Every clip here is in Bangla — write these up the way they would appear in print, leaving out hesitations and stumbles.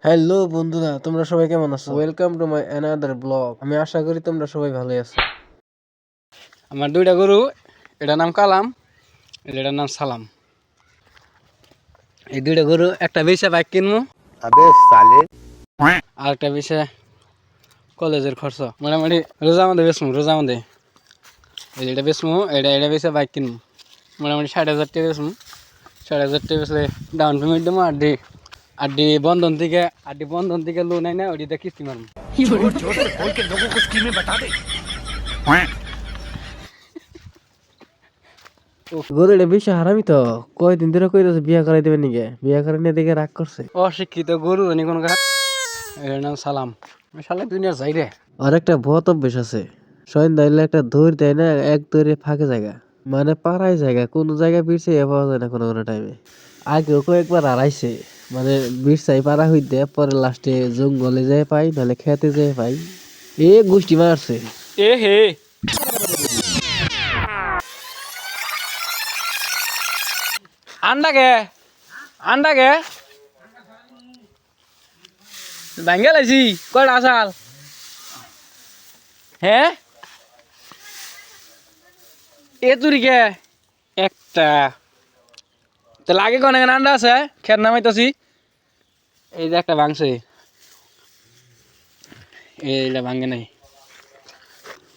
হ্যালো বন্ধুরা, তোমরা সবাই কেমন আছো? Welcome to my another blog. আমি আশা করি তোমরা সবাই ভালোই আছো। আমার দুইটা গরু, এটার নাম কালাম, এটার নাম সালাম। এই দুইটা গরু একটা বেচে বাইক কিনবো, আর একটা বেচে কলেজের খরচ মোটামুটি রোজা মধ্যে বেচবো। রোজা মধ্যে এই যেটা বেচবো, এটা বেচে বাইক কিনবো। মোটামুটি 60,000 টাকা বেচবো। 60,000 টাকা বেচলে ডাউন পেমেন্ট দেবো, বন্ধন থেকে লোন আই না ওইটা কিস্তি মারবো। গরুটা বেশি হারামি তো, কয়দিন ধরে কইতেছে বিয়া করাই দেবেন নিকে, বিয়া করে নিয়ে দেখে রাগ করছে। অশিক্ষিত গরু জানি কোন কাজ। এটার নাম সালাম। সালা দুনিয়ার যাই রে। আর একটা বহুত অভ্যেস আছে, সন্ধ্যা হইলে একটা দৌড় দেয় না, এক দৌড়ে ফাঁকে জায়গা, মানে পাড়ায় জায়গা, কোনো জায়গায় বিরছে পাওয়া যায় না কোনো কোনো টাইমে। আগেও কয়েকবার হারাইছে, মানে বিরসাই পাড়া হইতে পরে লাস্টে জঙ্গলে যেয়ে পাই, নাহলে খেতে যেয়ে পাই। এ গোষ্ঠী মারছে। এ হে, আন্ডা কে ভাঙ্গে লাইছি কয়টা আসাল? হ্যাঁ, এ তুরি কে একটা তো লাগে কোন আন্ডা আছে, খের নামাইতাছি। এই যে একটা ভাঙছে, এইটা ভাঙ্গে নাই।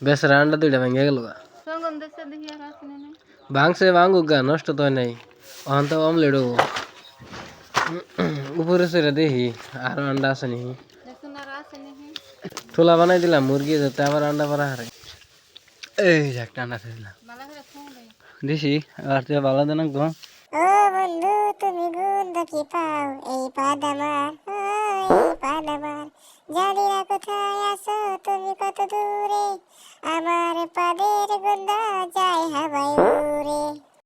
বেচারা আন্ডা দুইটা ভেঙে গেল। ভাঙছে ভাঙুক গা, নষ্ট তো হয় নাই। ওখান তো অমলেট হবো। উপরে সেটা দেখি আরো আন্ডা আছে নি। ঠোলা বানাই দিলাম মুরগি, যাতে আবার আন্ডা পারা হারে। এই যে একটা আন্ডা দিলাম দিছি, আর তুই ভালো দেন একদম। ও বন্ধু তুমি গুণ কি পাও এই পাদ আমার, এই পাদ আমার, জানি না কোথায় আছো তুমি কত দূরে, আমার পাদের গন্ধ